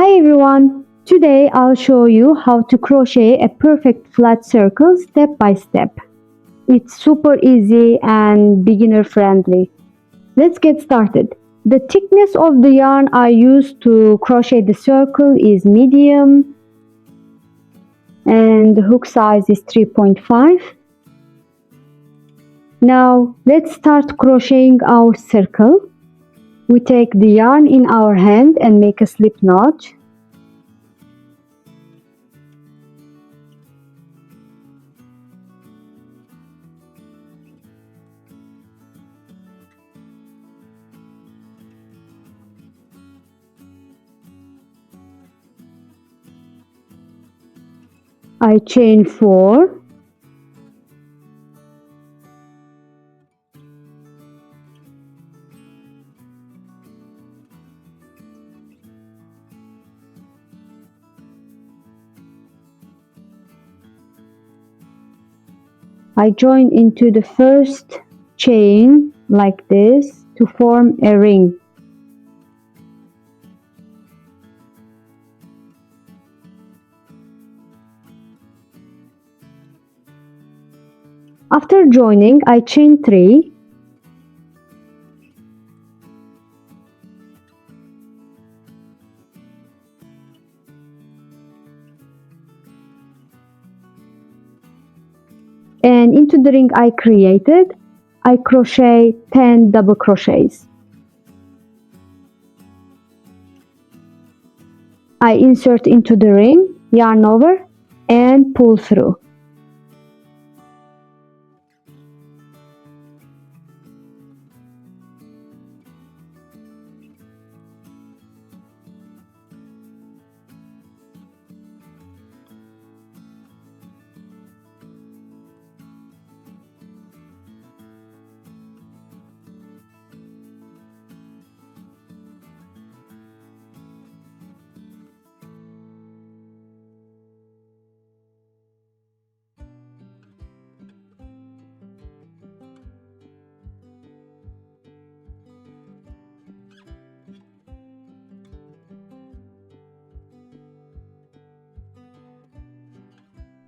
Hi everyone! Today I'll show you how to crochet a perfect flat circle step by step. It's super easy and beginner friendly. Let's get started. The thickness of the yarn I use to crochet the circle is medium and the hook size is 3.5. Now let's start crocheting our circle. We take the yarn in our hand and make a slip knot. I chain 4. I join into the first chain like this to form a ring. After joining, I chain 3. And into the ring I created, I crochet 10 double crochets. I insert into the ring, yarn over, and pull through.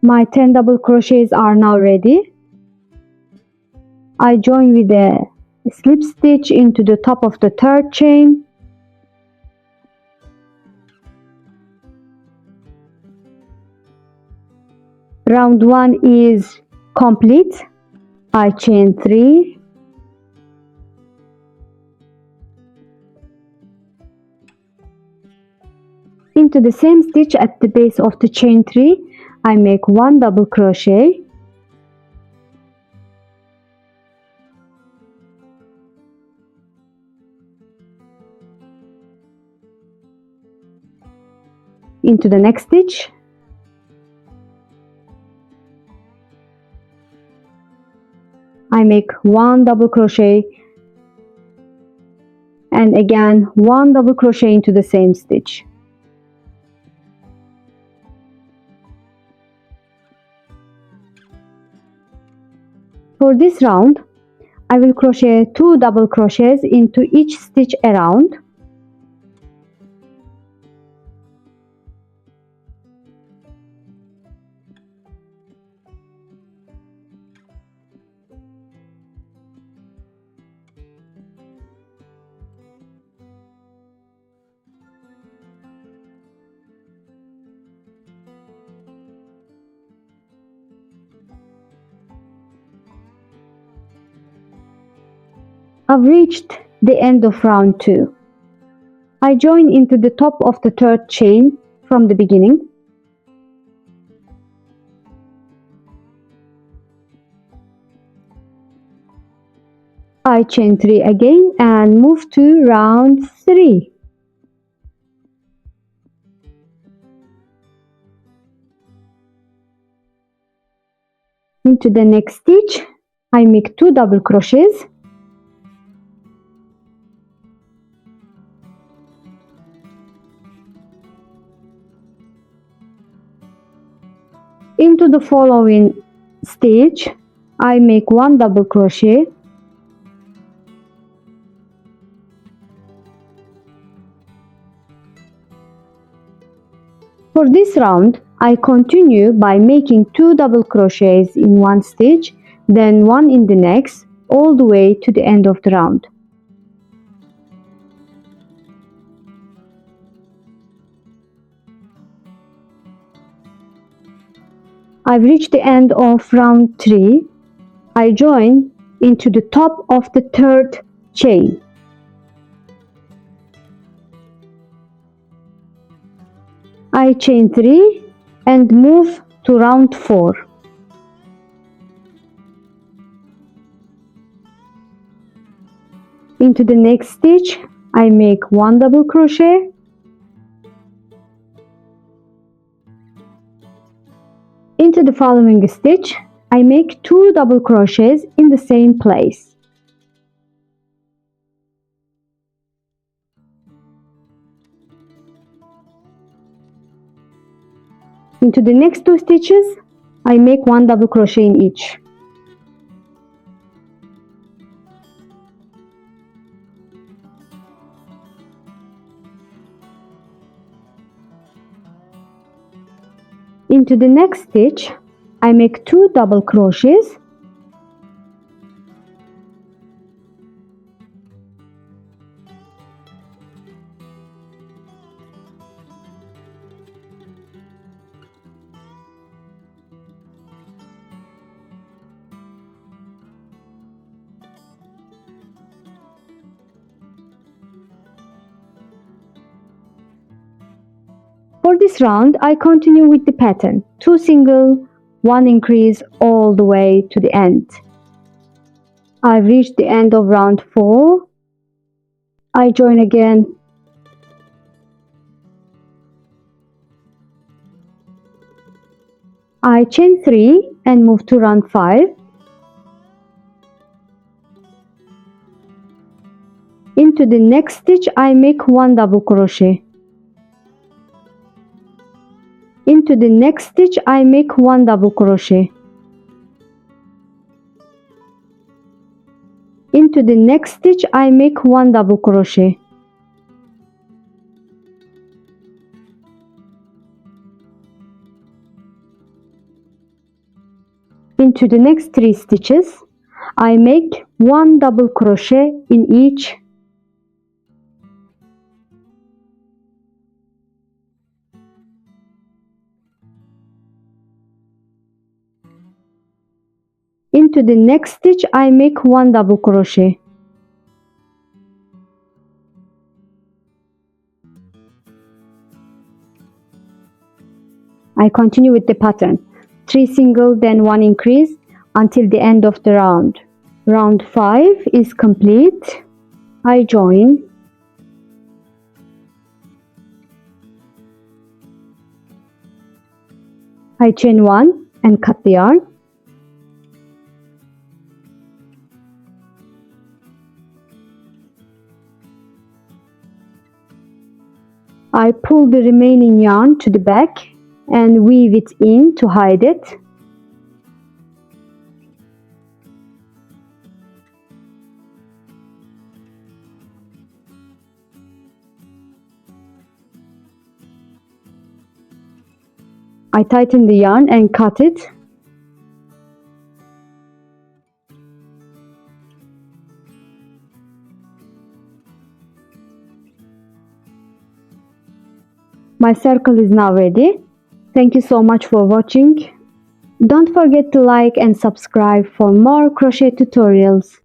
My 10 double crochets are now ready. I join with a slip stitch into the top of the third chain. Round 1 is complete. I chain 3. Into the same stitch at the base of the chain 3, I make 1 double crochet. Into the next stitch, I make 1 double crochet and again 1 double crochet into the same stitch. For this round, I will crochet 2 double crochets into each stitch around. I've reached the end of round 2. I join into the top of the third chain from the beginning. I chain 3 again and move to round 3. Into the next stitch, I make 2 double crochets. Into the following stitch, I make 1 double crochet. For this round, I continue by making 2 double crochets in one stitch, then one in the next, all the way to the end of the round. I've reached the end of round 3. I join into the top of the third chain. I chain 3 and move to round 4. Into the next stitch, I make 1 double crochet. Into the following stitch, I make 2 double crochets in the same place. Into the next 2 stitches, I make 1 double crochet in each. Into the next stitch, I make 2 double crochets. For this round, I continue with the pattern, 2 single, 1 increase all the way to the end. I've reached the end of round 4. I join again. I chain 3 and move to round 5. Into the next stitch, I make 1 double crochet. Into the next stitch, I make 1 double crochet. Into the next stitch, I make 1 double crochet. Into the next 3 stitches, I make 1 double crochet in each. Into the next stitch, I make 1 double crochet. I continue with the pattern, 3 single, then 1 increase until the end of the round. Round 5 is complete. I join. I chain 1 and cut the yarn. I pull the remaining yarn to the back and weave it in to hide it. I tighten the yarn and cut it. My circle is now ready. Thank you so much for watching. Don't forget to like and subscribe for more crochet tutorials.